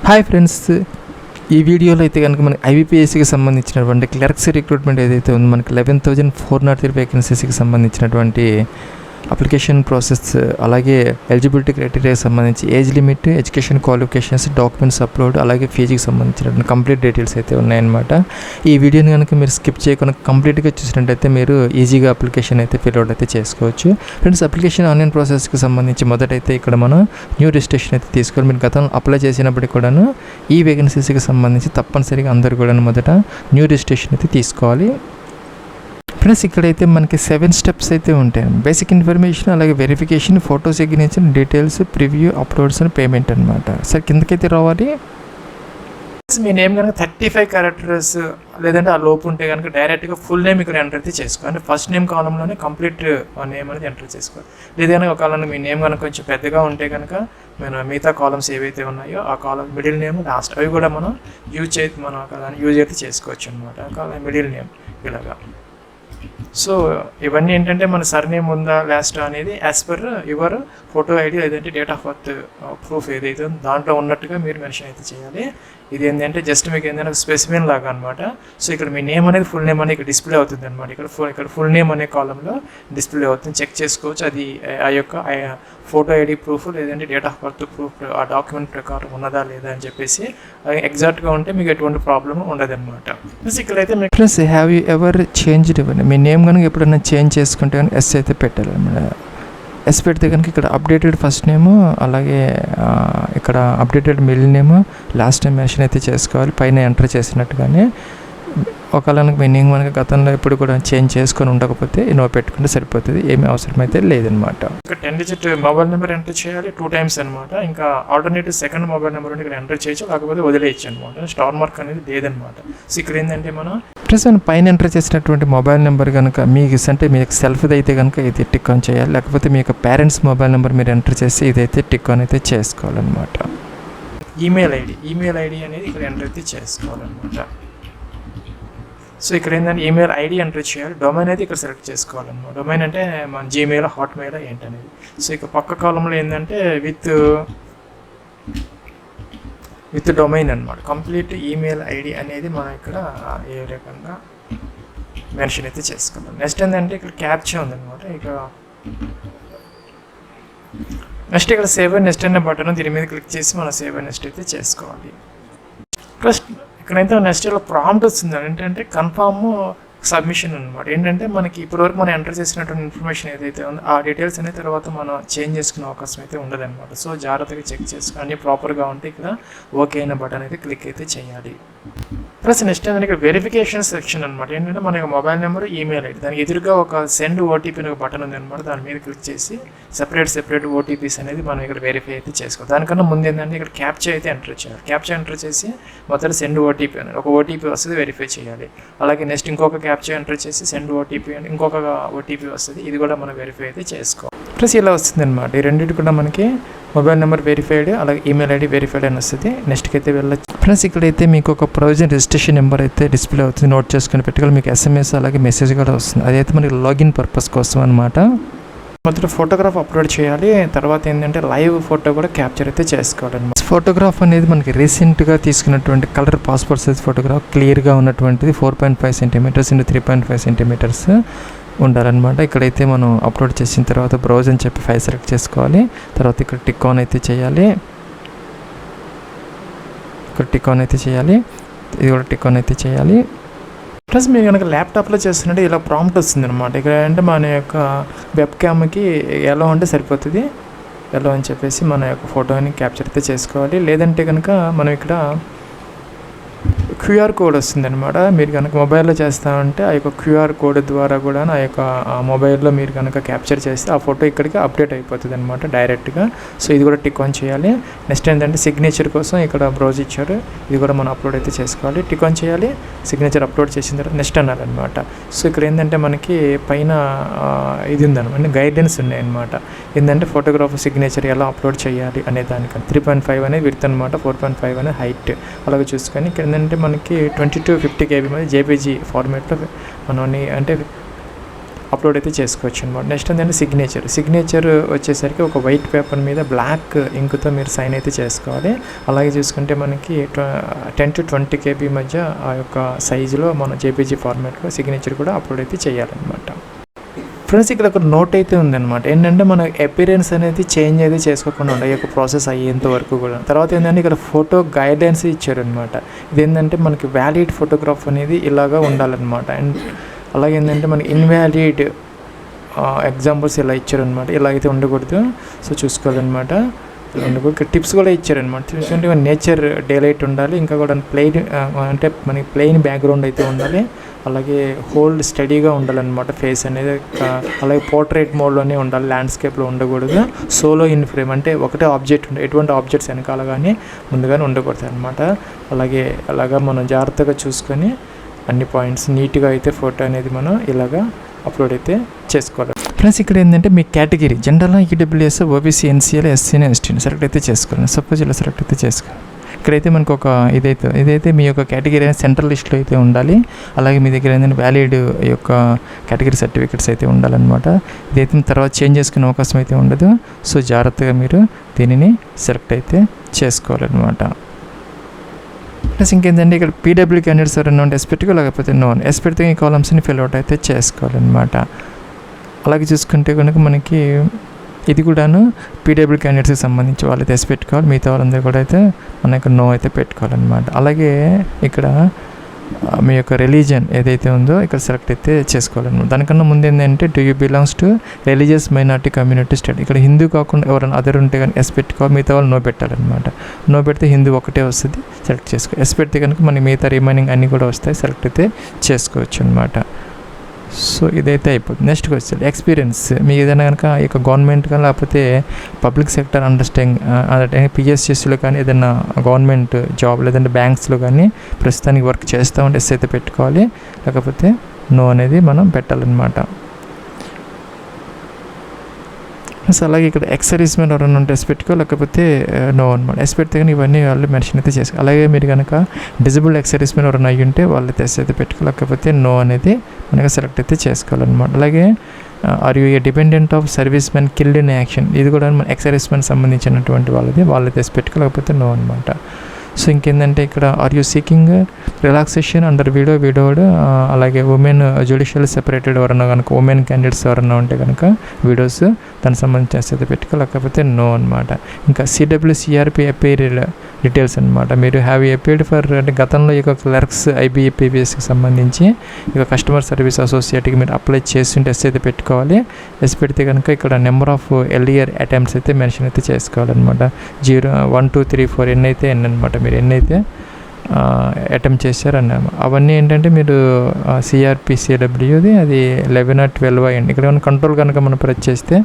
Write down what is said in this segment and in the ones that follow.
Hi friends, ఈ వీడియోలో అయితే కనుక మనకి ఐబీపీఎస్సీకి సంబంధించినటువంటి క్లర్క్స్ రిక్రూట్మెంట్ ఏదైతే ఉందో మనకి 11,403 వేకెన్సీస్కి సంబంధించినటువంటి అప్లికేషన్ ప్రాసెస్, అలాగే ఎలిజిబిలిటీ క్రైటీరియాకి సంబంధించి age limit, education qualifications, documents upload, అలాగే ఫీజుకి సంబంధించినటువంటి కంప్లీట్ డీటెయిల్స్ అయితే ఉన్నాయన్నమాట. ఈ వీడియోని కనుక మీరు స్కిప్ చేయకుండా కంప్లీట్గా చూసినట్టయితే మీరు ఈజీగా అప్లికేషన్ అయితే ఫిల్అవుట్ అయితే చేసుకోవచ్చు. ఫ్రెండ్స్, అప్లికేషన్ ఆన్లైన్ ప్రాసెస్కి సంబంధించి మొదటైతే ఇక్కడ మనం న్యూ రిజిస్ట్రేషన్ అయితే తీసుకోవాలి. మీరు గతంలో అప్లై చేసినప్పటికీ కూడాను ఈ వేకెన్సీస్కి సంబంధించి తప్పనిసరిగా అందరూ కూడా మొదట న్యూ రిజిస్ట్రేషన్ అయితే తీసుకోవాలి. ఫ్రెండ్స్, ఇక్కడైతే మనకి 7 స్టెప్స్ అయితే ఉంటాయి. బేసిక్ ఇన్ఫర్మేషన్, అలాగే verification, photo signature, details, preview, uploads and payment అనమాట. సరే, కిందకైతే రావాలి. మీ నేమ్ కనుక 35 క్యారెక్టర్స్ లేదంటే ఆ లోపు ఉంటే కనుక డైరెక్ట్గా ఫుల్ నేమ్ ఇక్కడ ఎంటర్ అయితే చేసుకోవాలి. అంటే ఫస్ట్ నేమ్ కాలంలోనే కంప్లీట్ నేమ్ అనేది ఎంటర్ చేసుకోవాలి. లేదైనా ఒకవేళ మీ నేమ్ కనుక కొంచెం పెద్దగా ఉంటే కనుక మిగతా కాలమ్స్ ఏవైతే ఉన్నాయో ఆ కాలం మిడిల్ నేమ్, లాస్ట్ అవి కూడా మనం యూజ్ అయితే చేసుకోవచ్చు అనమాట. మిడిల్ నేమ్ ఇలాగా. సో ఇవన్నీ ఏంటంటే మన సర్నేమ్ ఉందా లాస్ట్ అనేది as per your photo ID లేదంటే డేట్ ఆఫ్ బర్త్ ప్రూఫ్ ఏదైతే ఉందో దాంట్లో ఉన్నట్టుగా మీరు మెన్షన్ అయితే చేయాలి. ఇది ఏంటంటే జస్ట్ మీకు ఏంటంటే స్పెసిఫిన్ లాగా అనమాట. సో ఇక్కడ మీ నేమ్ అనేది ఫుల్ నేమ్ అనేది డిస్ప్లే అవుతుంది అనమాట. ఇక్కడ ఫుల్ నేమ్ అనే కాలంలో డిస్ప్లే అవుతుంది, చెక్ చేసుకోవచ్చు. అది ఆ యొక్క ఫోటో ఐడి ప్రూఫ్ లేదంటే డేట్ ఆఫ్ బర్త్ ప్రూఫ్ ఆ డాక్యుమెంట్ ప్రకారం ఉన్నదా లేదా అని చెప్పేసి ఎగ్జాక్ట్గా ఉంటే మీకు ఎటువంటి ప్రాబ్లమ్ ఉండదు అనమాట. ప్లస్ ఇక్కడైతే మీకు plus have you ever changed ఇవ్వండి. మీ నేమ్ కనుక ఎప్పుడైనా చేంజ్ చేసుకుంటే కానీ ఎస్ అయితే పెట్టాలన్నమాట. ఎస్ పెడితే కనుక ఇక్కడ అప్డేటెడ్ ఫస్ట్ నేము, అలాగే ఇక్కడ updated middle name, last time mention అయితే చేసుకోవాలి పైన ఎంటర్ చేసినట్టుగానే. ఒకవేళ మీ నేమ్ మనకి గతంలో ఎప్పుడు కూడా చేంజ్ చేసుకొని ఉండకపోతే నో పెట్టుకుంటే సరిపోతుంది, ఏమీ అవసరమైతే లేదనమాట. ఇక్కడ 10 డిజిట్ మొబైల్ నెంబర్ ఎంటర్ చేయాలి 2 టైమ్స్ అనమాట. ఇంకా ఆల్టర్నేటివ్ సెకండ్ మొబైల్ నెంబర్ ఉంటే ఇక్కడ ఎంటర్ చేయొచ్చు, కాకపోతే వదిలేయచ్చు అనమాట. స్టార్ మార్క్ అనేది లేదనమాట. సో ఇక్కడ ఏంటంటే మనం పైన ఎంటర్ చేసినటువంటి మొబైల్ నెంబర్ కనుక మీకు అంటే మీకు సెల్ఫ్ది అయితే కనుక ఇది టిక్ ఆన్ చేయాలి, లేకపోతే మీ యొక్క పేరెంట్స్ మొబైల్ నెంబర్ మీరు ఎంటర్ చేసి ఇదైతే టిక్ ఆన్ అయితే చేసుకోవాలన్నమాట. ఈమెయిల్ ఐడి అనేది ఇక్కడ ఎంటర్ అయితే చేసుకోవాలన్నమాట. సో ఇక్కడ ఏంటంటే ఈమెయిల్ ఐడి ఎంటర్ చేయాలి, డొమైన్ అయితే ఇక్కడ సెలెక్ట్ చేసుకోవాలన్నమాట. డొమైన్ అంటే మన జీమెయిల్, హాట్మెయిల్ ఏంటనేది. సో ఇక పక్క కాలంలో ఏంటంటే విత్ డొమైన్ అనమాట. కంప్లీట్ ఈమెయిల్ ఐడి అనేది మనం ఇక్కడ ఏ రకంగా మెన్షన్ అయితే చేసుకోవాలి. నెక్స్ట్ ఏంటంటే ఇక్కడ క్యాప్చా ఉందన్నమాట. నెక్స్ట్ ఇక్కడ సేవ్ అండ్ నెక్స్ట్ అనే బటన్, దీని మీద క్లిక్ చేసి మనం సేవ్ అండ్ నెక్స్ట్ అయితే చేసుకోవాలి. ప్లస్ ఇక్కడైతే నెక్స్ట్ ఇలా ప్రాంప్ట్ వస్తుంది, ఏంటంటే కన్ఫామ్ సబ్మిషన్ అనమాట. ఏంటంటే మనకి ఇప్పటివరకు మనం ఎంటర్ చేసినటువంటి ఇన్ఫర్మేషన్ ఏదైతే ఉందో ఆ డీటెయిల్స్ అనేది తర్వాత మనం చేంజ్ చేసుకునే అవకాశం అయితే ఉండదన్నమాట. సో జాగ్రత్తగా చెక్ చేసుకుని అన్నీ ప్రాపర్గా ఉంటే ఇక్కడ ఓకే అయిన బటన్ అయితే క్లిక్ అయితే చేయాలి. ప్లస్ నెక్స్ట్ ఏంటంటే ఇక్కడ వెరిఫికేషన్ సెక్షన్ అనమాట. ఏంటంటే మన యొక్క మొబైల్ నెంబర్, ఈమెయిల్ ఐడి, దానికి ఎదురుగా ఒక సెండ్ ఓటీపీ అనే ఒక బటన్ ఉంది అనమాట. దాని మీద క్లిక్ చేసి సెపరేట్ ఓటీపీస్ అనేది మనం ఇక్కడ వెరిఫై అయితే చేసుకోవాలి. దానికన్నా ముందు ఏంటంటే ఇక్కడ క్యాప్చా అయితే ఎంటర్ చేయాలి. క్యాప్చా ఎంటర్ చేసి మొదట సెండ్ ఓటీపీ అనేది ఒక ఓటీపీ వస్తుంది, వెరిఫై చేయాలి. అలాగే నెక్స్ట్ ఇంకొక క్యాప్చా ఎంటర్ చేసి సెండ్ ఓటీపీ అని ఇంకొక ఓటీపీ వస్తుంది, ఇది కూడా మనం వెరిఫై అయితే చేసుకోవాలి. ప్లస్ ఇలా వస్తుంది అనమాట. ఈ రెండింటి కూడా మనకి మొబైల్ నెంబర్ వెరిఫైడ్, అలాగే ఈమెయిల్ ఐడి వెరిఫైడ్ అని వస్తుంది. నెక్స్ట్కి అయితే వెళ్ళచ్చు. ఫ్రెండ్స్, ఇక్కడైతే మీకు ఒక ప్రొవిజన్ రిజిస్ట్రేషన్ నెంబర్ అయితే డిస్ప్లే అవుతుంది, నోట్ చేసుకుని పెట్టుకోవాలి. మీకు SMS అలాగే మెసేజ్ కూడా వస్తుంది. అదైతే మనకి లాగిన్ పర్పస్ కోసం అనమాట. మొదట ఫోటోగ్రాఫ్ అప్లోడ్ చేయాలి, తర్వాత ఏంటంటే లైవ్ ఫోటో కూడా క్యాప్చర్ అయితే చేసుకోవాలన్నమాట. ఫోటోగ్రాఫ్ అనేది మనకి రీసెంట్గా తీసుకున్నటువంటి కలర్ పాస్పోర్ట్ సైజ్ ఫోటోగ్రాఫ్ క్లియర్గా ఉన్నటువంటిది 4.5 సెంటీమీటర్స్ ఇంటూ 3.5 సెంటీమీటర్స్ ఉండాలన్నమాట. ఇక్కడైతే మనం అప్లోడ్ చేసిన తర్వాత బ్రౌజ్ అని చెప్పి ఫైల్ సెలెక్ట్ చేసుకోవాలి. తర్వాత ఇక్కడ టిక్ ఆన్ అయితే చేయాలి, ఇది కూడా టిక్ ఆన్ అయితే చేయాలి. ప్లస్ మీరు కనుక ల్యాప్టాప్లో చేస్తున్నట్టు ఇలా ప్రాంప్ట్ వస్తుంది అనమాట. ఇక్కడ అంటే మన యొక్క వెబ్ క్యామ్కి ఎలా ఉంటే సరిపోతుంది, ఎలా అని చెప్పేసి మన యొక్క ఫోటోని క్యాప్చర్ అయితే చేసుకోవాలి. లేదంటే కనుక మనం ఇక్కడ క్యూఆర్ కోడ్ వస్తుంది అనమాట. మీరు కనుక మొబైల్లో చేస్తామంటే ఆ యొక్క క్యూఆర్ కోడ్ ద్వారా కూడా ఆ యొక్క మొబైల్లో మీరు కనుక క్యాప్చర్ చేస్తే ఆ ఫోటో ఇక్కడికి అప్డేట్ అయిపోతుంది అనమాట డైరెక్ట్గా. సో ఇది కూడా టిక్ ఆన్ చేయాలి. నెక్స్ట్ ఏంటంటే సిగ్నేచర్ కోసం ఇక్కడ బ్రౌజ్ ఇచ్చారు, ఇది కూడా మనం అప్లోడ్ అయితే చేసుకోవాలి. టిక్ ఆన్ చేయాలి, సిగ్నేచర్ అప్లోడ్ చేసిన తర్వాత నెక్స్ట్ అనాలన్నమాట. సో ఇక్కడ ఏంటంటే మనకి పైన ఇది ఉందన్నమాట, గైడ్లైన్స్ ఉన్నాయన్నమాట. ఏంటంటే ఫోటోగ్రాఫర్ సిగ్నేచర్ ఎలా అప్లోడ్ చేయాలి అనే దానికి 3.5 అనేది విడ్త్ అనమాట, 4.5 అనేది హైట్. అలాగే చూసుకొని ఇక్కడ ఏంటంటే మనకి 20 to 50 KB జేపీజీ ఫార్మేట్లో మనం అంటే అప్లోడ్ అయితే చేసుకోవచ్చు అనమాట. నెక్స్ట్ ఏంటంటే సిగ్నేచర్ వచ్చేసరికి ఒక వైట్ పేపర్ మీద బ్లాక్ ఇంక్తో మీరు సైన్ అయితే చేసుకోవాలి. అలాగే చూసుకుంటే మనకి 10 to 20 KB మధ్య ఆ యొక్క సైజులో మన జేపీజీ ఫార్మాట్లో సిగ్నేచర్ కూడా అప్లోడ్ అయితే చేయాలన్నమాట. ఫ్రెండ్స్ ఇక్కడ ఒక నోట్ అయితే ఉందన్నమాట. ఏంటంటే మన అపిరెన్స్ అనేది చేంజ్ అయితే చేసుకోకుండా ఉండాలి, ఈ యొక్క ప్రాసెస్ అయ్యేంత వరకు కూడా. తర్వాత ఏంటంటే ఇక్కడ ఫోటో గైడ్లైన్స్ ఇచ్చారనమాట. ఇదేంటంటే మనకి వ్యాలిడ్ ఫోటోగ్రాఫ్ అనేది ఇలాగా ఉండాలన్నమాట. అండ్ అలాగే ఏంటంటే మనకి ఇన్వాలిడ్ ఎగ్జాంపుల్స్ ఇలా ఇచ్చారనమాట. ఇలా అయితే ఉండకూడదు, సో చూసుకోవాలన్నమాట. ఇక్కడ టిప్స్ కూడా ఇచ్చారనమాట. చూసుకుంటే నేచర్ డేలైట్ ఉండాలి, ఇంకా కూడా ప్లెయిన్ అంటే మనకి ప్లెయిన్ బ్యాక్గ్రౌండ్ అయితే ఉండాలి. అలాగే హోల్డ్ స్టడీగా ఉండాలన్నమాట ఫేస్ అనేది. అలాగే పోర్ట్రేట్ మోడ్లోనే ఉండాలి, ల్యాండ్స్కేప్లో ఉండకూడదు. సోలో ఇన్ ఫ్రేమ్ అంటే ఒకటే ఆబ్జెక్ట్ ఉండే, ఎటువంటి ఆబ్జెక్ట్స్ వెనకాల కానీ ముందుగానే ఉండకూడదు అనమాట. అలాగా మనం జాగ్రత్తగా చూసుకొని అన్ని పాయింట్స్ నీట్గా అయితే ఫోటో అనేది మనం ఇలాగా అప్లోడ్ అయితే చేసుకోవాలి. ఫ్రెండ్స్ ఇక్కడ ఏంటంటే మీ కేటగిరీ జనరల్గా ఈడబ్ల్యూఎస్, ఓబీసీ, ఎన్సీఎల్, ఎస్సీని, ఎస్టీని సెలెక్ట్ అయితే చేసుకోవాలి. సపోజ్ ఇలా సెలెక్ట్ అయితే చేసుకోవాలి. ఇక్కడైతే మనకు ఒక ఇదైతే మీ యొక్క కేటగిరీ అనేది సెంట్రల్ లిస్ట్లో అయితే ఉండాలి. అలాగే మీ దగ్గర ఏంటంటే వ్యాలిడ్ యొక్క కేటగిరీ సర్టిఫికేట్స్ అయితే ఉండాలన్నమాట. ఇదైతే తర్వాత చేంజ్ చేసుకునే అవకాశం అయితే ఉండదు. సో జాగ్రత్తగా మీరు దీనిని సెలెక్ట్ అయితే చేసుకోవాలన్నమాట. ప్లస్ ఇంకేంటంటే ఇక్కడ పీడబ్ల్యూ క్యాండిడేట్స్ ఎవరైనా ఉంటే ఎస్ పెట్టుకో, లేకపోతే నోన్ ఎస్ పెడితే ఈ కాలమ్స్ని ఫిల్అవుట్ అయితే చేసుకోవాలన్నమాట. అలాగే చూసుకుంటే కనుక మనకి ఇది కూడాను పీడబ్ల్యూ క్యాండిడేట్స్కి సంబంధించి వాళ్ళైతే ఎస్ పెట్టుకోవాలి, మిగతా వాళ్ళందరూ కూడా అయితే మనకి నో అయితే పెట్టుకోవాలన్నమాట. అలాగే ఇక్కడ మీ యొక్క రిలీజియన్ ఏదైతే ఉందో ఇక్కడ సెలెక్ట్ అయితే చేసుకోవాలన్నమాట. దానికన్నా ముందు ఏంటంటే do you belongs to religious minority community state. ఇక్కడ హిందూ కాకుండా ఎవరైనా అదర్ ఉంటే కానీ ఎస్ పెట్టుకోవాలి, మిగతా వాళ్ళు నో పెట్టాలన్నమాట. నో పెడితే హిందూ ఒకటే వస్తుంది, సెలెక్ట్ చేసుకో. ఎస్ పెడితే కనుక మనకి మిగతా రిమైనింగ్ అన్నీ కూడా వస్తాయి, సెలెక్ట్ అయితే చేసుకోవచ్చు అనమాట. సో ఇదైతే అయిపోతుంది. నెక్స్ట్కి వచ్చేది ఎక్స్పీరియన్స్. మీకు ఏదైనా కనుక ఇక గవర్నమెంట్ కానీ లేకపోతే పబ్లిక్ సెక్టర్ అండర్స్టాండింగ్ పిఎస్సిఎస్లో కానీ ఏదైనా గవర్నమెంట్ జాబ్ లేదంటే బ్యాంక్స్లో కానీ ప్రస్తుతానికి వర్క్ చేస్తూ ఉంటే ఎస్ అయితే పెట్టుకోవాలి, లేకపోతే నో అనేది మనం పెట్టాలన్నమాట. సో అలాగే ఇక్కడ ఎక్సర్వీస్మెన్ ఎవరైనా ఉంటే ఎస్ పెట్టుకో, లేకపోతే నో అనమాట. ఎస్ పెడితే కానీ ఇవన్నీ వాళ్ళు మెన్షన్ అయితే చేసుకో. అలాగే మీరు కనుక డిజబుల్డ్ ఎక్సర్వీస్మెన్ ఎవరైనా అయ్యి ఉంటే వాళ్ళైతే ఎస్ అయితే పెట్టుకో, లేకపోతే నో అనేది మనకి సెలెక్ట్ అయితే చేసుకోవాలన్నమాట. అలాగే are you a dependent of service men killed in action, ఇది కూడా మన ఎక్సర్వీస్మెన్ సంబంధించినటువంటి వాళ్ళైతే ఎస్ పెట్టుకో, లేకపోతే నో అనమాట. సో ఇంకేంటంటే ఇక్కడ are you seeking relaxation under widowed, అలాగే ఉమెన్ జ్యుడిషియల్ సెపరేటెడ్ ఎవరన్నా కనుక ఉమెన్ క్యాండిడేట్స్ ఎవరన్నా ఉంటే కనుక వీడియోస్ దానికి సంబంధించి అయితే పెట్టుకో, లేకపోతే నో అనమాట. ఇంకా సిడబ్ల్యూసిఆర్పి అపేర్ డీటెయిల్స్ అనమాట. మీరు హ్యావ్ అపేర్డ్ ఫర్ అంటే గతంలో ఈ యొక్క క్లర్క్స్ ఐబీఏపీబీఎస్కి సంబంధించి ఇక కస్టమర్ సర్వీస్ అసోసియేట్కి మీరు అప్లై చేస్తుంటే ఎస్ అయితే పెట్టుకోవాలి. ఎస్ పెడితే కనుక ఇక్కడ నెంబర్ ఆఫ్ ఎర్లియర్ అటెంప్ట్స్ అయితే మెన్షన్ అయితే చేసుకోవాలన్నమాట. 0, 1, 2, 3, 4 ఎన్నైతే అనమాట, మీరు ఎన్నైతే అటెంప్ట్ చేశారన్నాము. అవన్నీ ఏంటంటే మీరు సిఆర్పిసిడబ్ల్యూది అది 11 or 12 అయ్యండి. ఇక్కడ ఏమైనా కంట్రోల్ కనుక మనం ప్రెస్ చేస్తే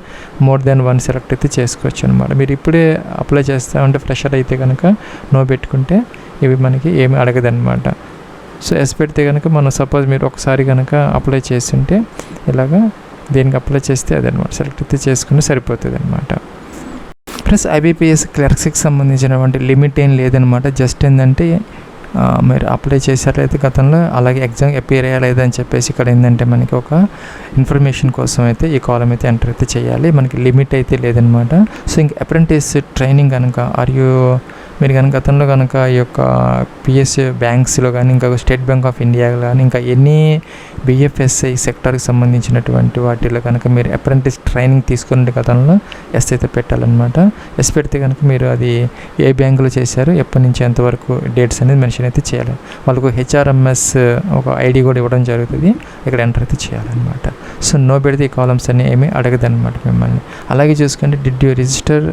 మోర్ దెన్ 1 సెలెక్ట్ అయితే చేసుకోవచ్చు అనమాట. మీరు ఇప్పుడే అప్లై చేస్తామంటే ఫ్రెషర్ అయితే కనుక నో పెట్టుకుంటే ఇవి మనకి ఏమి అడగదన్నమాట. సో ఎస్ పెడితే కనుక మనం సపోజ్ మీరు ఒకసారి కనుక అప్లై చేస్తుంటే ఇలాగా దేనికి అప్లై చేస్తే అదనమాట సెలెక్ట్ అయితే చేసుకుంటే సరిపోతుంది అనమాట. ప్లస్ ఐబీపీఎస్ క్లర్క్స్కి సంబంధించినటువంటి లిమిట్ ఏం లేదనమాట. జస్ట్ ఏంటంటే మీరు అప్లై చేశారైతే గతంలో అలాగే ఎగ్జామ్ అపియర్ అయ్యలేదని చెప్పేసి ఇక్కడ ఏంటంటే మనకి ఒక ఇన్ఫర్మేషన్ కోసం అయితే ఈ కాలం అయితే ఎంటర్ అయితే చేయాలి, మనకి లిమిట్ అయితే లేదనమాట. సో ఇంక అప్రెంటిస్ ట్రైనింగ్ కనుక మీరు కనుక గతంలో కనుక ఈ యొక్క పిఎస్సి బ్యాంక్స్లో కానీ ఇంకా స్టేట్ బ్యాంక్ ఆఫ్ ఇండియా కానీ ఇంకా ఎన్ని బిఎఫ్ఎస్ఐ సెక్టార్కి సంబంధించినటువంటి వాటిలో కనుక మీరు అప్రెంటిస్ ట్రైనింగ్ తీసుకునే గతంలో ఎస్ అయితే పెట్టాలన్నమాట. ఎస్ పెడితే కనుక మీరు అది ఏ బ్యాంకులో చేశారు, ఎప్పటి నుంచి ఎంతవరకు డేట్స్ అనేది మెన్షన్ అయితే చేయాలి. వాళ్ళకు హెచ్ఆర్ఎంఎస్ ఒక ఐడి కూడా ఇవ్వడం జరుగుతుంది, ఇక్కడ ఎంటర్ అయితే చేయాలన్నమాట. సో నో పెడితే ఈ కాలమ్స్ అన్నీ ఏమీ అడగదన్నమాట మిమ్మల్ని. అలాగే చూసుకుంటే did you register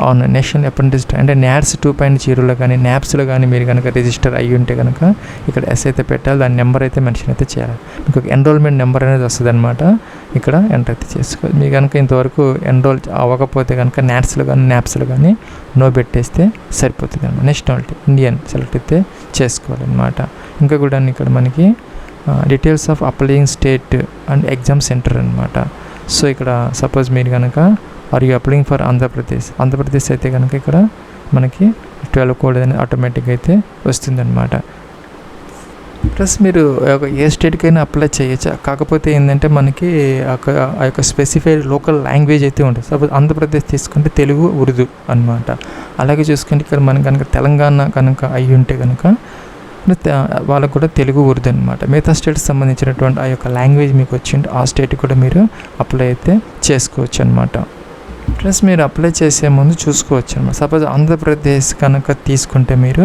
on national apprentice అంటే NATS 2.0లో కానీ NAPSలో కానీ మీరు కనుక రిజిస్టర్ అయ్యి ఉంటే కనుక ఇక్కడ ఎస్ అయితే పెట్టాలి, దాని నెంబర్ అయితే మెన్షన్ అయితే చేయాలి. మీకు ఒక ఎన్రోల్మెంట్ నెంబర్ అనేది వస్తుంది అనమాట, ఇక్కడ ఎంటర్ అయితే చేసుకోవాలి. మీకు కనుక ఇంతవరకు ఎన్రోల్ అవ్వకపోతే కనుక NATSలో కానీ NAPSలో కానీ నో పెట్టేస్తే సరిపోతుంది అనమాట. నేషనాలిటీ ఇండియన్ సెలెక్ట్ అయితే చేసుకోవాలన్నమాట. ఇంకా కూడా ఇక్కడ మనకి details of applying state and exam centre అనమాట. సో ఇక్కడ సపోజ్ మీరు కనుక are you applying for Andhra Pradesh అయితే కనుక ఇక్కడ మనకి 12 కోడ్ అనేది ఆటోమేటిక్గా అయితే వస్తుందన్నమాట. ప్లస్ మీరు ఏ స్టేట్కైనా అప్లై చేయొచ్చు. కాకపోతే ఏంటంటే మనకి ఆ యొక్క స్పెసిఫైడ్ లోకల్ లాంగ్వేజ్ అయితే ఉంటుంది. సపోజ్ ఆంధ్రప్రదేశ్ తీసుకుంటే తెలుగు, ఉర్దూ అనమాట. అలాగే చూసుకుంటే ఇక్కడ మనకి కనుక తెలంగాణ కనుక అయ్యి ఉంటే కనుక వాళ్ళకు కూడా తెలుగు, ఉర్దూ అనమాట. మిగతా స్టేట్కి సంబంధించినటువంటి ఆ యొక్క లాంగ్వేజ్ మీకు వచ్చింటే ఆ స్టేట్కి కూడా మీరు అప్లై అయితే చేసుకోవచ్చు అనమాట. ప్లస్ మీరు అప్లై చేసే ముందు చూసుకోవచ్చు అనమాట. సపోజ్ ఆంధ్రప్రదేశ్ కనుక తీసుకుంటే మీరు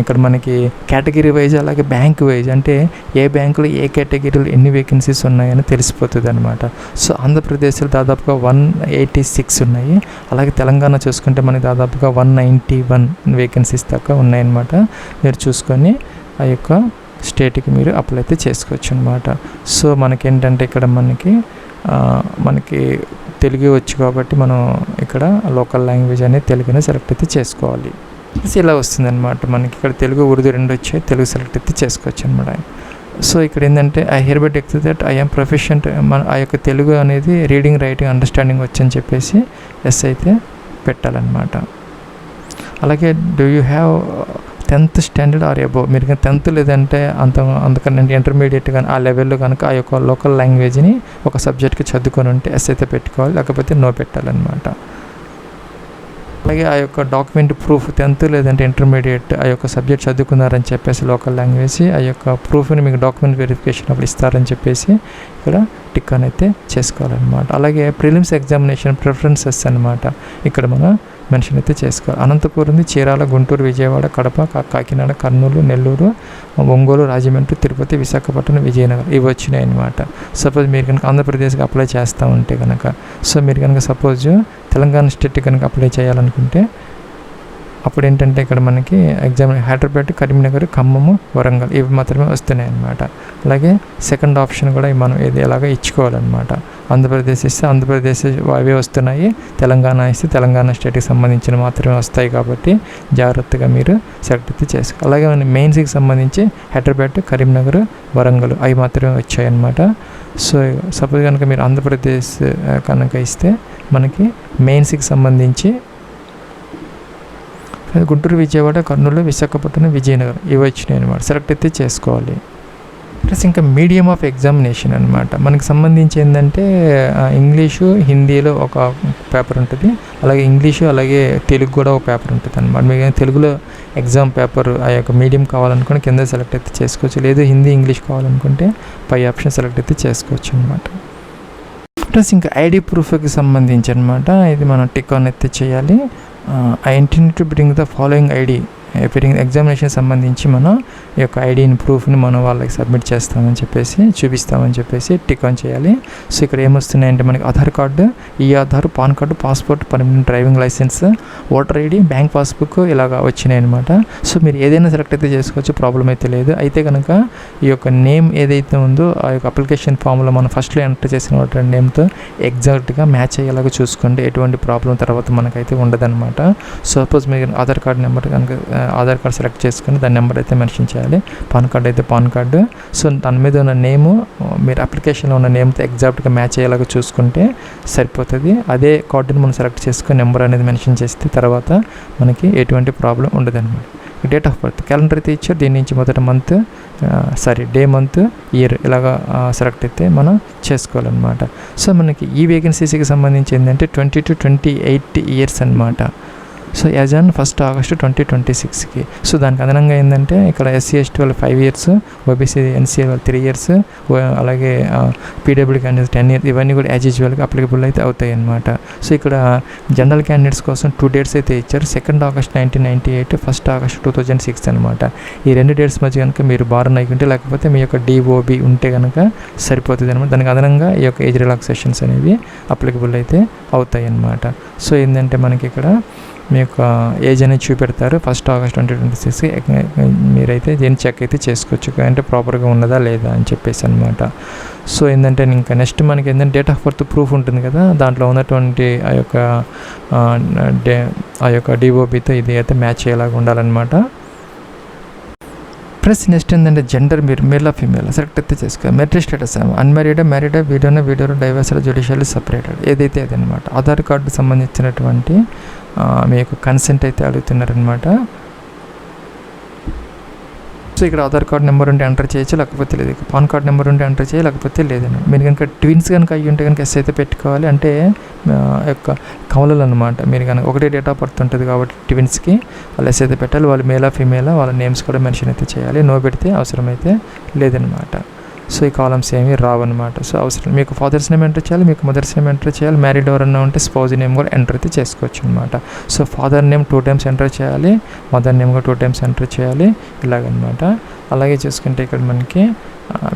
ఇక్కడ మనకి కేటగిరీ వైజ్ అలాగే బ్యాంక్ వైజ్ అంటే ఏ బ్యాంకులో ఏ కేటగిరీలో ఎన్ని వేకెన్సీస్ ఉన్నాయని తెలిసిపోతుంది అనమాట. సో ఆంధ్రప్రదేశ్లో దాదాపుగా 186 ఉన్నాయి. అలాగే తెలంగాణ చూసుకుంటే మనకి దాదాపుగా 191 వేకెన్సీస్ దాకా ఉన్నాయన్నమాట. మీరు చూసుకొని ఆ యొక్క స్టేట్కి మీరు అప్లై అయితే చేసుకోవచ్చు అనమాట. సో మనకేంటంటే ఇక్కడ మనకి తెలుగు వచ్చు కాబట్టి మనం ఇక్కడ లోకల్ లాంగ్వేజ్ అనేది తెలుగునే సెలెక్ట్ అయితే చేసుకోవాలి. ఇలా వస్తుంది అనమాట. మనకి ఇక్కడ తెలుగు, ఉర్దూ రెండు వచ్చాయి. తెలుగు సెలెక్ట్ అయితే చేసుకోవచ్చు అనమాట. సో ఇక్కడ ఏంటంటే I hereby declare that I am proficient, ఆ యొక్క తెలుగు అనేది రీడింగ్, రైటింగ్, అండర్స్టాండింగ్ వచ్చని చెప్పేసి ఎస్ అయితే పెట్టాలన్నమాట. అలాగే do you have 10th standard are above, మీరు కానీ 10th లేదంటే అంతకన్నా ఇంటర్మీడియట్ కానీ ఆ లెవెల్లో కనుక ఆ యొక్క లోకల్ లాంగ్వేజ్ని ఒక సబ్జెక్ట్కి చదువుకొని ఉంటే ఎస్ అయితే పెట్టుకోవాలి, లేకపోతే నో పెట్టాలన్నమాట. అలాగే ఆ యొక్క డాక్యుమెంట్ ప్రూఫ్ 10th లేదంటే ఇంటర్మీడియట్ ఆ యొక్క సబ్జెక్ట్ చదువుకున్నారని చెప్పేసి లోకల్ లాంగ్వేజ్ ఆ యొక్క ప్రూఫ్ని మీకు డాక్యుమెంట్ వెరిఫికేషన్ అప్పుడు ఇస్తారని చెప్పేసి ఇక్కడ టిక్ అని అయితే చేసుకోవాలన్నమాట. అలాగే ప్రిలిమ్స్ ఎగ్జామినేషన్ ప్రిఫరెన్సెస్ అనమాట. ఇక్కడ మనం మెన్షన్ అయితే చేసుకోవాలి. అనంతపురం, చీరాల, గుంటూరు, విజయవాడ, కడప, కాకినాడ, కర్నూలు, నెల్లూరు, ఒంగోలు, రాజమండ్రి, తిరుపతి, విశాఖపట్నం, విజయనగరం ఇవి వచ్చినాయి అనమాట. సపోజ్ మీరు కనుక ఆంధ్రప్రదేశ్కి అప్లై చేస్తూ ఉంటే కనుక, సో మీరు కనుక సపోజ్ తెలంగాణ స్టేట్ కనుక అప్లై చేయాలనుకుంటే అప్పుడు ఏంటంటే ఇక్కడ మనకి ఎగ్జామ్ హైదరాబాద్, కరీంనగర్, ఖమ్మము, వరంగల్ ఇవి మాత్రమే వస్తున్నాయి అన్నమాట. అలాగే సెకండ్ ఆప్షన్ కూడా మనం ఇది ఎలాగో ఇచ్చుకోవాలన్నమాట. ఆంధ్రప్రదేశ్ ఇస్తే ఆంధ్రప్రదేశ్ అవే వస్తున్నాయి, తెలంగాణ ఇస్తే తెలంగాణ స్టేట్కి సంబంధించిన మాత్రమే వస్తాయి కాబట్టి జాగ్రత్తగా మీరు సెలెక్ట్ అయితే చేసుకోవాలి. అలాగే మన మెయిన్స్కి సంబంధించి హైదరాబాద్, కరీంనగర్, వరంగల్ అవి మాత్రమే వచ్చాయి అన్నమాట. సో సపోజ్ కనుక మీరు ఆంధ్రప్రదేశ్ కనుక ఇస్తే మనకి మెయిన్స్కి సంబంధించి గుంటూరు, విజయవాడ, కర్నూలు, విశాఖపట్నం, విజయనగరం ఇవి వచ్చినాయి అనమాట. సెలెక్ట్ అయితే చేసుకోవాలి. ప్లస్ ఇంకా మీడియం ఆఫ్ ఎగ్జామినేషన్ అనమాట. మనకి సంబంధించి ఏంటంటే ఇంగ్లీషు, హిందీలో ఒక పేపర్ ఉంటుంది, అలాగే ఇంగ్లీషు అలాగే తెలుగు కూడా ఒక పేపర్ ఉంటుంది అనమాట. మీకు తెలుగులో ఎగ్జామ్ పేపర్ ఆ యొక్క మీడియం కావాలనుకుంటే కింద సెలెక్ట్ అయితే చేసుకోవచ్చు, లేదు హిందీ, ఇంగ్లీష్ కావాలనుకుంటే పై ఆప్షన్ సెలెక్ట్ అయితే చేసుకోవచ్చు అనమాట. ప్లస్ ఇంకా ఐడి ప్రూఫ్కి సంబంధించి అనమాట. ఇది మనం టిక్ ఆన్ అయితే చేయాలి. I intend to bring the following ID appearing examination సంబంధించి మనం ఈ యొక్క ఐడిని ప్రూఫ్ని మనం వాళ్ళకి సబ్మిట్ చేస్తామని చెప్పేసి చూపిస్తామని చెప్పేసి టిక్ ఆన్ చేయాలి. సో ఇక్కడ ఏమొస్తున్నాయంటే మనకి ఆధార్ కార్డు, ఈ Aadhaar, PAN card, passport, permanent driving licence, voter ID, bank passbook ఇలాగా వచ్చినాయి అనమాట. సో మీరు ఏదైనా సెలెక్ట్ అయితే చేసుకోవచ్చు, ప్రాబ్లం అయితే లేదు. అయితే కనుక ఈ యొక్క నేమ్ ఏదైతే ఉందో ఆ యొక్క అప్లికేషన్ ఫామ్లో మనం ఫస్ట్లో ఎంటర్ చేసిన ఓటర్ నేమ్తో ఎగ్జాక్ట్గా మ్యాచ్ అయ్యేలాగా చూసుకోండి. ఎటువంటి ప్రాబ్లం తర్వాత మనకైతే ఉండదన్నమాట. సపోజ్ మీరు ఆధార్ కార్డు నెంబర్ కనుక ఆధార్ కార్డు సెలెక్ట్ చేసుకుని దాని నెంబర్ అయితే మెన్షన్ చేయాలి. పాన్ కార్డు అయితే పాన్ కార్డు. సో దాని మీద ఉన్న నేము మీరు అప్లికేషన్లో ఉన్న నేమ్తో ఎగ్జాక్ట్గా మ్యాచ్ అయ్యేలాగా చూసుకుంటే సరిపోతుంది. అదే కార్డుని మనం సెలెక్ట్ చేసుకుని నెంబర్ అనేది మెన్షన్ చేస్తే తర్వాత మనకి ఎటువంటి ప్రాబ్లం ఉండదన్నమాట. డేట్ ఆఫ్ బర్త్ క్యాలెండర్ అయితే ఇచ్చారు, దీని నుంచి మొదటి డే మంత్ ఇయర్ ఇలాగా సెలెక్ట్ అయితే మనం చేసుకోవాలన్నమాట. సో మనకి ఈ వేకెన్సీస్కి సంబంధించి ఏంటంటే 20 to 28 ఇయర్స్ అనమాట. So as on 1st August 2026కి. సో దానికి అదనంగా ఏంటంటే ఇక్కడ SC ST వాళ్ళు 5 years, OBC NCA వాళ్ళు 3 years, అలాగే PWD క్యాండిడేట్స్ 10 years ఇవన్నీ కూడా యాజ్ యూజువల్గా అప్లికబుల్ అయితే అవుతాయి అన్నమాట. సో ఇక్కడ జనరల్ క్యాండిడేట్స్ కోసం 2 dates అయితే ఇచ్చారు. 2nd August 1998, 1st August 2006 అనమాట. ఈ 2 dates మధ్య కనుక మీరు బారన్ అయ్యుంటే లేకపోతే మీ యొక్క DOB ఉంటే కనుక సరిపోతుంది అనమాట. దానికి అదనంగా ఈ యొక్క ఏజ్ రిలాక్సేషన్స్ అనేవి అప్లికబుల్ అయితే అవుతాయి అన్నమాట. సో ఏంటంటే మనకి ఇక్కడ మీ యొక్క ఏజ్ అనేది చూపెడతారు. 1st August 2026 మీరైతే దీన్ని చెక్ అయితే చేసుకోవచ్చు, అంటే ప్రాపర్గా ఉన్నదా లేదా అని చెప్పేసి అనమాట. సో ఏంటంటే ఇంకా నెక్స్ట్ మనకి ఏంటంటే డేట్ ఆఫ్ బర్త్ ప్రూఫ్ ఉంటుంది కదా, దాంట్లో ఉన్నటువంటి ఆ యొక్క DOBతో ఇది అయితే మ్యాచ్ అయ్యేలాగా ఉండాలన్నమాట. ప్లస్ నెక్స్ట్ ఏంటంటే జెండర్, మీరు మేల్ ఆర్ ఫీమేల్ సెలెక్ట్ అయితే చేసుకోవాలి. Married status unmarried, married, video, divorce, judicial separated ఏదైతే అదనమాట. ఆధార్ కార్డు సంబంధించినటువంటి మీ యొక్క కన్సెంట్ అయితే అడుగుతున్నారనమాట. సో ఇక్కడ ఆధార్ కార్డ్ నెంబర్ ఉంటే ఎంటర్ చేయొచ్చు, లేకపోతే లేదు. పాన్ కార్డ్ నెంబర్ ఉంటే ఎంటర్ చేయాలి, లేకపోతే లేదండి. మీరు కనుక ట్విన్స్ కనుక అయ్యి ఉంటే కనుక ఎస్ అయితే పెట్టుకోవాలి. అంటే యొక్క కవలలు అనమాట. మీరు కనుక ఒకటే డేట్ ఆఫ్ బర్త్ ఉంటుంది కాబట్టి ట్విన్స్కి వాళ్ళు ఎస్ అయితే పెట్టాలి. వాళ్ళు మేలా ఫీమేలా వాళ్ళ నేమ్స్ కూడా మెన్షన్ అయితే చేయాలి. నో పెడితే అవసరమైతే లేదనమాట. సో ఈ కాలమ్స్ ఏమీ రావన్నమాట. సో అవసరం మీకు ఫాదర్స్ నేమ్ ఎంటర్ చేయాలి, మీకు మదర్స్ నేమ్ ఎంటర్ చేయాలి. మ్యారీడ్ ఎవరన్నా ఉంటే స్పౌజ్ నేమ్ కూడా ఎంటర్ అయితే చేసుకోవచ్చు అనమాట. So father name 2 times enter చేయాలి, మదర్ నేమ్ కూడా 2 times ఎంటర్ చేయాలి, ఇలాగనమాట. అలాగే చూసుకుంటే ఇక్కడ మనకి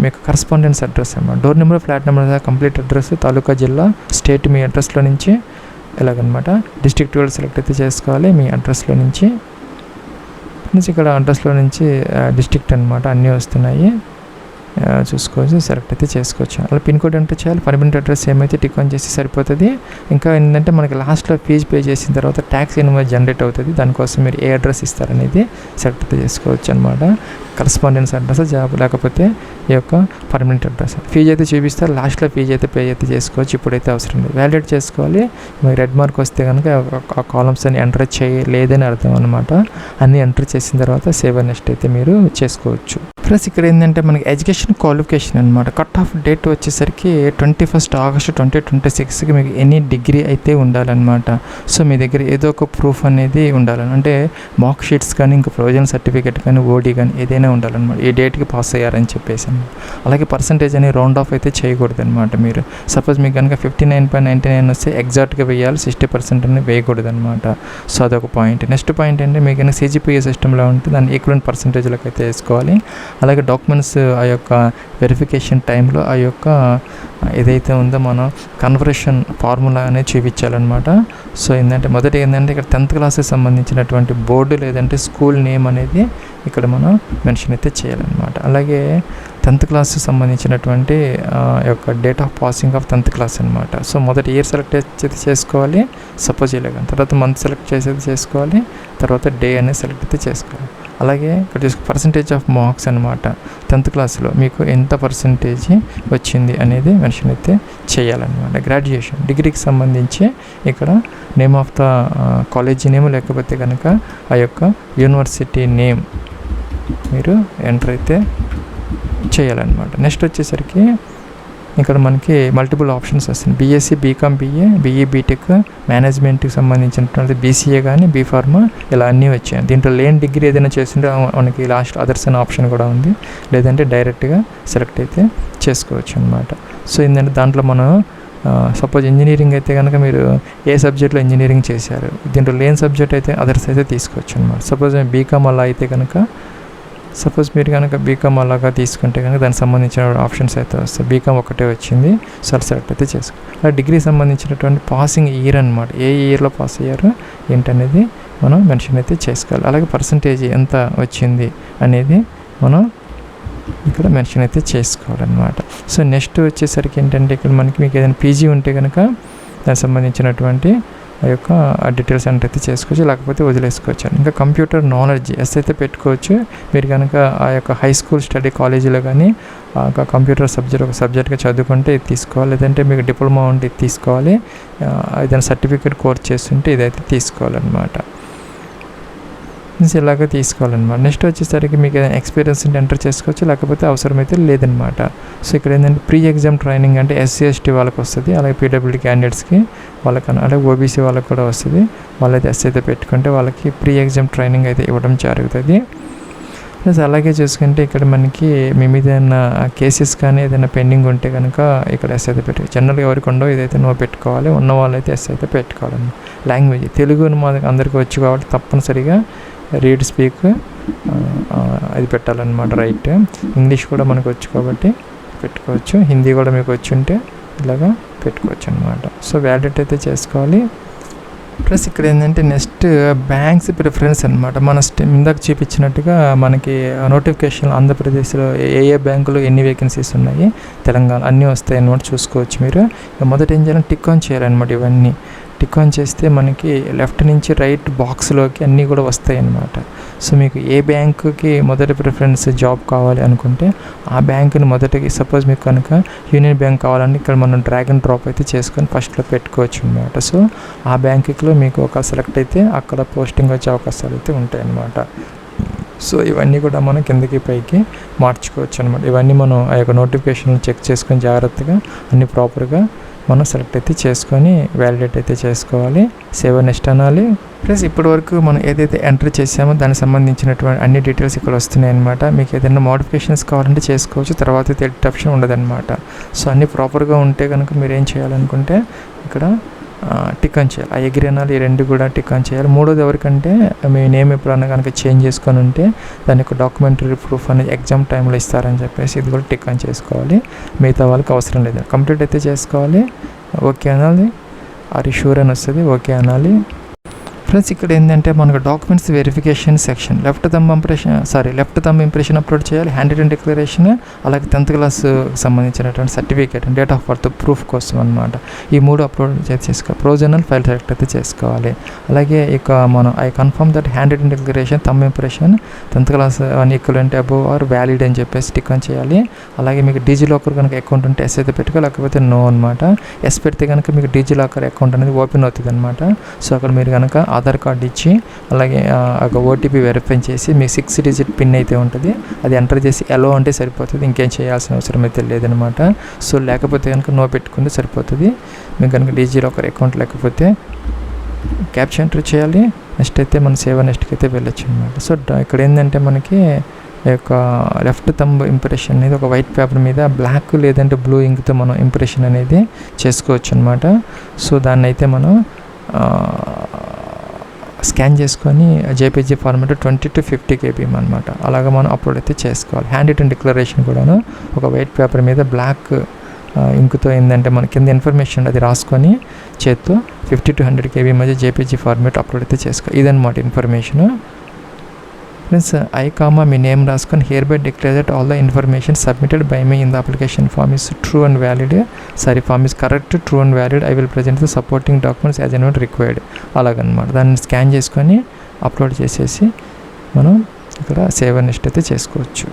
మీకు కరస్పాండెన్స్ అడ్రస్ అన్నమాట. Door number, flat number, complete address, taluka, జిల్లా, స్టేట్ మీ అడ్రస్లో నుంచి ఇలాగనమాట. డిస్ట్రిక్ట్ కూడా సెలెక్ట్ అయితే చేసుకోవాలి మీ అడ్రస్లో నుంచి. ఇక్కడ అడ్రస్లో నుంచి డిస్ట్రిక్ట్ అనమాట అన్నీ వస్తున్నాయి, చూసుకోవచ్చు, సెలెక్ట్ అయితే చేసుకోవచ్చు. అలా పిన్ కోడ్ ఎంటర్ చేయాలి. పర్మనెంట్ అడ్రస్ ఏమైతే టిక్ ఆన్ చేసి సరిపోతుంది. ఇంకా ఏంటంటే మనకి లాస్ట్లో ఫీజు పే చేసిన తర్వాత ట్యాక్స్ ఇన్వాయిస్ జనరేట్ అవుతుంది. దానికోసం మీరు ఏ అడ్రస్ ఇస్తారనేది సెలెక్ట్ అయితే చేసుకోవచ్చు అనమాట. కరస్పాండెన్స్ అడ్రస్, జాబ్, లేకపోతే ఈ యొక్క పర్మనెంట్ అడ్రస్. ఫీజు అయితే చూపిస్తారు, లాస్ట్లో ఫీజు అయితే పే అయితే చేసుకోవచ్చు. ఇప్పుడైతే అవసరం లేదు. వ్యాలిడేట్ చేసుకోవాలి. మీకు రెడ్ మార్క్ వస్తే కనుక ఆ కాలమ్స్ అన్ని ఎంటర్ చేయలేదని అర్థం అనమాట. అన్నీ ఎంటర్ చేసిన తర్వాత సేవ్ నెక్స్ట్ అయితే మీరు చేసుకోవచ్చు. ప్లస్ ఇక్కడ ఏంటంటే మనకి ఎడ్యుకేషన్ క్వాలిఫికేషన్ అనమాట. కట్ ఆఫ్ డేట్ వచ్చేసరికి 21st August 2026కి మీకు ఎనీ డిగ్రీ అయితే ఉండాలన్నమాట. సో మీ దగ్గర ఏదో ఒక ప్రూఫ్ అనేది ఉండాలని, అంటే మార్క్ షీట్స్ కానీ ఇంకా ప్రొవిజనల్ సర్టిఫికేట్ కానీ ఓడి కానీ ఏదైనా ఉండాలన్నమాట. ఈ డేట్కి పాస్ అయ్యారని చెప్పేసి. అలాగే పర్సంటేజ్ అని రౌండ్ ఆఫ్ అయితే చేయకూడదు అనమాట. మీరు సపోజ్ మీకు కనుక 59.99 వస్తే ఎగ్జాక్ట్గా వేయాలి, 60% అని వేయకూడదు అనమాట. సో అదొక పాయింట్. నెక్స్ట్ పాయింట్ ఏంటంటే మీకు కనుక CGPA సిస్టంలో ఉంటే దాన్ని ఈక్వలెంట్ పర్సంటేజ్లకు అయితే వేసుకోవాలి. అలాగే డాక్యుమెంట్స్ ఆ యొక్క వెరిఫికేషన్ టైంలో ఆ యొక్క ఏదైతే ఉందో మనం కన్వర్షన్ ఫార్ములా అనేది చూపించాలన్నమాట. సో ఏంటంటే మొదటి ఏంటంటే ఇక్కడ 10th క్లాస్కి సంబంధించినటువంటి బోర్డు లేదంటే స్కూల్ నేమ్ అనేది ఇక్కడ మనం మెన్షన్ అయితే చేయాలన్నమాట. అలాగే 10th క్లాస్కి సంబంధించినటువంటి యొక్క date of passing of 10th class అనమాట. సో మొదటి ఇయర్ సెలెక్ట్ అయితే చేసుకోవాలి, సపోజ్ ఇలాగ. తర్వాత మంత్ సెలెక్ట్ చేసేది చేసుకోవాలి, తర్వాత డే అనేది సెలెక్ట్ అయితే చేసుకోవాలి. అలాగే ఇక్కడ చూసుకు పర్సంటేజ్ ఆఫ్ మార్క్స్ అనమాట. 10th క్లాస్లో మీకు ఎంత పర్సంటేజ్ వచ్చింది అనేది మెన్షన్ అయితే చేయాలన్నమాట. గ్రాడ్యుయేషన్ డిగ్రీకి సంబంధించి ఇక్కడ name of the college name లేకపోతే కనుక ఆ యొక్క యూనివర్సిటీ నేమ్ మీరు ఎంటర్ అయితే చేయాలన్నమాట. నెక్స్ట్ వచ్చేసరికి ఇక్కడ మనకి మల్టిపుల్ ఆప్షన్స్ వస్తుంది. BSc, BCom, BA, BE, BTech, మేనేజ్మెంట్కి సంబంధించినటువంటి BCA కానీ B.Pharma ఇలా అన్నీ వచ్చాయి. దీంట్లో లేని డిగ్రీ ఏదైనా చేస్తుంటే మనకి లాస్ట్ అదర్స్ అనే ఆప్షన్ కూడా ఉంది, లేదంటే డైరెక్ట్గా సెలెక్ట్ అయితే చేసుకోవచ్చు అనమాట. సో ఏంటంటే దాంట్లో మనం సపోజ్ ఇంజనీరింగ్ అయితే కనుక మీరు ఏ సబ్జెక్ట్లో ఇంజనీరింగ్ చేశారు, దీంట్లో లేని సబ్జెక్ట్ అయితే అదర్స్ అయితే తీసుకోవచ్చు అనమాట. సపోజ్ BCom అలా అయితే కనుక సపోజ్ మీరు కనుక BCom అలాగా తీసుకుంటే కనుక దానికి సంబంధించిన ఆప్షన్స్ అయితే వస్తాయి. BCom ఒకటే వచ్చింది, సో సెలెక్ట్ అయితే చేసుకోవాలి. అలా డిగ్రీ సంబంధించినటువంటి పాసింగ్ ఇయర్ అనమాట, ఏ ఇయర్లో పాస్ అయ్యారో ఏంటనేది మనం మెన్షన్ అయితే చేసుకోవాలి. అలాగే పర్సంటేజ్ ఎంత వచ్చింది అనేది మనం ఇక్కడ మెన్షన్ అయితే చేసుకోవాలన్నమాట. సో నెక్స్ట్ వచ్చేసరికి ఏంటంటే ఇక్కడ మీకు ఏదైనా PG ఉంటే కనుక దానికి సంబంధించినటువంటి ఆ యొక్క డీటెయిల్స్ ఎంటర్ అయితే చేసుకోవచ్చు, లేకపోతే వదిలేసుకోవచ్చు. ఇంకా కంప్యూటర్ నాలెడ్జ్ ఎస్ అయితే పెట్టుకోవచ్చు. మీరు కనుక ఆ యొక్క హై స్కూల్ స్టడీ కాలేజీలో కానీ ఆ కంప్యూటర్ సబ్జెక్ట్ ఒక సబ్జెక్ట్గా చదువుకుంటే ఇది తీసుకోవాలి, లేదంటే మీకు డిప్లొమా ఉంటే ఇది తీసుకోవాలి, ఏదైనా సర్టిఫికేట్ కోర్స్ చేస్తుంటే ఇదైతే తీసుకోవాలన్నమాట. ఇలాగ తీసుకోవాలన్నమాట. నెక్స్ట్ వచ్చేసరికి మీకు ఏదైనా ఎక్స్పీరియన్స్ ఉంటే ఎంటర్ చేసుకోవచ్చు, లేకపోతే అవసరమైతే లేదనమాట. సో ఇక్కడ ఏంటంటే ప్రీ ఎగ్జామ్ ట్రైనింగ్ అంటే SC ST వాళ్ళకి వస్తుంది, అలాగే PWD క్యాండిడేట్స్కి వాళ్ళకన్నా, అలాగే OBC వాళ్ళకి కూడా వస్తుంది. వాళ్ళైతే ఎస్ అయితే పెట్టుకుంటే వాళ్ళకి ప్రీ ఎగ్జామ్ ట్రైనింగ్ అయితే ఇవ్వడం జరుగుతుంది. ప్లస్ అలాగే చూసుకుంటే ఇక్కడ మనకి మీ మీద ఏదైనా కేసెస్ కానీ ఏదైనా పెండింగ్ ఉంటే కనుక ఇక్కడ ఎస్ అయితే పెట్టుకోవాలి. జనరల్గా ఎవరికి ఉండవు, ఇదైతే నో పెట్టుకోవాలి, ఉన్న వాళ్ళైతే ఎస్ అయితే పెట్టుకోవాలన్నమాట. లాంగ్వేజ్ తెలుగు అందరికీ వచ్చు కాబట్టి తప్పనిసరిగా రీడ్ స్పీక్ అది పెట్టాలన్నమాట, రైట్. ఇంగ్లీష్ కూడా మనకు వచ్చు కాబట్టి పెట్టుకోవచ్చు, హిందీ కూడా మీకు వచ్చి ఉంటే ఇలాగా పెట్టుకోవచ్చు అనమాట. సో వ్యాలిడేట్ అయితే చేసుకోవాలి. ప్లస్ ఇక్కడ ఏంటంటే నెక్స్ట్ బ్యాంక్స్ ప్రిఫరెన్స్ అనమాట. మన ఇందాక చూపించినట్టుగా మనకి నోటిఫికేషన్ ఆంధ్రప్రదేశ్లో ఏ బ్యాంకులో ఎన్ని వేకెన్సీస్ ఉన్నాయి, తెలంగాణ అన్నీ వస్తాయి అన్నమాట, చూసుకోవచ్చు మీరు. మొదట ఏం చేయాలని టిక్ ఆన్ చేయాలన్నమాట. ఇవన్నీ టిక్ ఆన్ చేస్తే మనకి లెఫ్ట్ నుంచి రైట్ బాక్స్లోకి అన్నీ కూడా వస్తాయి అన్నమాట. సో మీకు ఏ బ్యాంకుకి మొదటి ప్రిఫరెన్స్ జాబ్ కావాలి అనుకుంటే ఆ బ్యాంకుని మొదటికి, సపోజ్ మీకు కనుక యూనియన్ బ్యాంక్ కావాలంటే ఇక్కడ మనం డ్రాగ్ అండ్ డ్రాప్ అయితే చేసుకొని ఫస్ట్లో పెట్టుకోవచ్చు అన్నమాట. సో ఆ బ్యాంకులో మీకు ఒక సెలెక్ట్ అయితే అక్కడ పోస్టింగ్ వచ్చే అవకాశాలు అయితే ఉంటాయి అన్నమాట. సో ఇవన్నీ కూడా మనం కిందకి పైకి మార్చుకోవచ్చు అనమాట. ఇవన్నీ మనం ఆ యొక్క నోటిఫికేషన్లు చెక్ చేసుకొని జాగ్రత్తగా అన్ని ప్రాపర్గా మనం సెలెక్ట్ అయితే చేసుకొని వ్యాలిడేట్ అయితే చేసుకోవాలి. సేవ్ నెక్స్ట్ అనాలి. ప్లస్ ఇప్పటి వరకు మనం ఏదైతే ఎంటర్ చేసామో దానికి సంబంధించినటువంటి అన్ని డీటెయిల్స్ ఇక్కడ వస్తున్నాయి అనమాట. మీకు ఏదైనా మోడిఫికేషన్స్ కావాలంటే చేసుకోవచ్చు, తర్వాత అయితే ఎడిట్ ఆప్షన్ ఉండదన్నమాట. సో అన్నీ ప్రాపర్గా ఉంటే కనుక మీరు ఏం చేయాలనుకుంటే ఇక్కడ టిక్ ఆన్ చేయాలి. ఆ ఎగ్రీ అనాలి, ఈ రెండు కూడా టిక్ ఆన్ చేయాలి. మూడోది ఎవరికంటే మీ నేమ్ ఎప్పుడన్నా కనుక చేంజ్ చేసుకొని ఉంటే దాని యొక్క డాక్యుమెంటరీ ప్రూఫ్ అనేది ఎగ్జామ్ టైంలో ఇస్తారని చెప్పేసి ఇది కూడా టిక్ ఆన్ చేసుకోవాలి. మిగతా వాళ్ళకి అవసరం లేదు. కంప్లీట్ అయితే చేసుకోవాలి. ఓకే అనాలి. ఆర్ షూర్ అని వస్తుంది, ఓకే అనాలి. ఫ్రెండ్స్ ఇక్కడ ఏంటంటే మనకు documents verification section left thumb impression upload చేయాలి. హ్యాండ్ రిటన్ డిక్లరేషన్, అలాగే 10th క్లాస్ సంబంధించినటువంటి certificate, date of birth proof కోసం అనమాట. ఈ 3 అప్లోడ్ చేసుకోవాలి. ప్రొవిజనల్ ఫైల్ సెలెక్ట్ అయితే చేసుకోవాలి. అలాగే ఇక మనం I confirm that hand written declaration thumb impression 10th class equivalent above are valid అని చెప్పేసి టిక్ ఆన్ చేయాలి. అలాగే మీకు డిజిలాకర్ కనుక అకౌంట్ ఉంటే ఎస్ అయితే పెట్టుకో, లేకపోతే నో అనమాట. ఎస్ పెడితే కనుక మీకు డిజిలాకర్ అకౌంట్ అనేది ఓపెన్ అవుతుంది అనమాట. సో అక్కడ మీరు కనుక ఆధార్ కార్డు ఇచ్చి అలాగే ఒక ఓటీపీ వెరిఫై చేసి మీ 6 డిజిట్ పిన్ అయితే ఉంటుంది, అది ఎంటర్ చేసి ఎలో అంటే సరిపోతుంది. ఇంకేం చేయాల్సిన అవసరం అయితే లేదనమాట. సో లేకపోతే కనుక నో పెట్టుకుంటే సరిపోతుంది. మీకు కనుక డిజిలాకర్ అకౌంట్ లేకపోతే క్యాప్చా ఎంటర్ చేయాలి. నెక్స్ట్ అయితే మనం సేవ్ నెక్స్ట్కి అయితే వెళ్ళొచ్చు అనమాట. సో ఇక్కడ ఏంటంటే మనకి యొక్క లెఫ్ట్ థంబ్ ఇంప్రెషన్ అనేది ఒక వైట్ పేపర్ మీద బ్లాక్ లేదంటే బ్లూ ఇంక్తో మనం ఇంప్రెషన్ అనేది చేసుకోవచ్చు అనమాట. సో దాన్ని అయితే మనం స్కాన్ చేసుకొని జేపీజీ ఫార్మాట్ 20 to 50 KB అనమాట. అలాగా మనం అప్లోడ్ అయితే చేసుకోవాలి. హ్యాండ్ రిటన్ డిక్లరేషన్ కూడాను ఒక వైట్ పేపర్ మీద బ్లాక్ ఇంకుతో ఏంటంటే మన కింద ఇన్ఫర్మేషన్ అది రాసుకొని చేత్తో 50 to 100 KB మధ్య జేపీజీ ఫార్మాట్ అప్లోడ్ అయితే చేసుకోవాలి. ఇదన్నమాట ఇన్ఫర్మేషను. ఫ్రెండ్స్ మీ నేమ్ రాసుకొని hereby declare that all the information submitted by me in the application form is true and valid, form is correct, true and valid. I will present the supporting documents as and when required. అలాగనమాట. దాన్ని scan చేసుకొని upload చేసేసి మనం ఇక్కడ save next అయితే చేసుకోవచ్చు.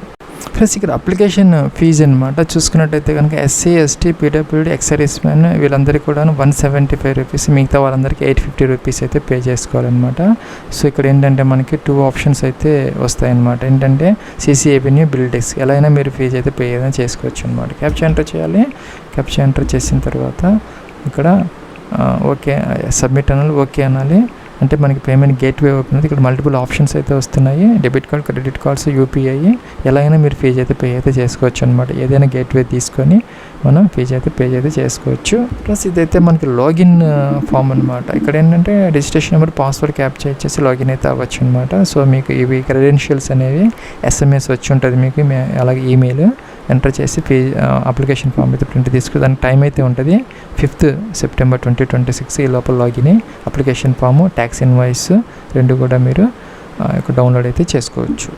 Plus ఇక్కడ application fee అనమాట చూసుకున్నట్టయితే కనుక SC, ST, PWD, X man వీళ్ళందరికీ కూడా 175 రూపీస్, మిగతా వాళ్ళందరికీ 850 రూపీస్ అయితే పే చేసుకోవాలన్నమాట. సో ఇక్కడ ఏంటంటే మనకి 2 ఆప్షన్స్ అయితే వస్తాయన్నమాట. ఏంటంటే CCABని, బిల్డెక్స్ ఎలా అయినా మీరు ఫీజు అయితే పే ఏదైనా చేసుకోవచ్చు అనమాట. క్యాప్చా ఎంటర్ చేయాలి. క్యాప్చా ఎంటర్ చేసిన తర్వాత ఇక్కడ ఓకే సబ్మిట్ అనాలి, ఓకే అనాలి. అంటే మనకి పేమెంట్ గేట్వే ఓపెన్ అవుతుంది. ఇక్కడ మల్టిపుల్ ఆప్షన్స్ అయితే వస్తున్నాయి. Debit card, credit cards, UPI ఎలా అయినా మీరు ఫీజు అయితే పే అయితే చేసుకోవచ్చు అనమాట. ఏదైనా గేట్వే తీసుకొని మనం ఫీజు అయితే పే అయితే చేసుకోవచ్చు. ప్లస్ ఇదైతే మనకి లాగిన్ ఫామ్ అనమాట. ఇక్కడ ఏంటంటే రిజిస్ట్రేషన్ నెంబర్, పాస్వర్డ్ క్యాప్చర్ ఇచ్చేసి లాగిన్ అయితే అవ్వచ్చు అనమాట. సో మీకు ఇవి క్రెడెన్షియల్స్ అనేవి SMS వచ్చి ఉంటుంది మీకు, అలాగే ఈమెయిల్ ఎంటర్ చేసి అప్లికేషన్ ఫామ్ అయితే ప్రింట్ తీసుకుని దానికి టైం అయితే ఉంటుంది 5th September 2026. ఈ లోపల login application form, tax invoice 2 కూడా మీరు డౌన్లోడ్ అయితే చేసుకోవచ్చు.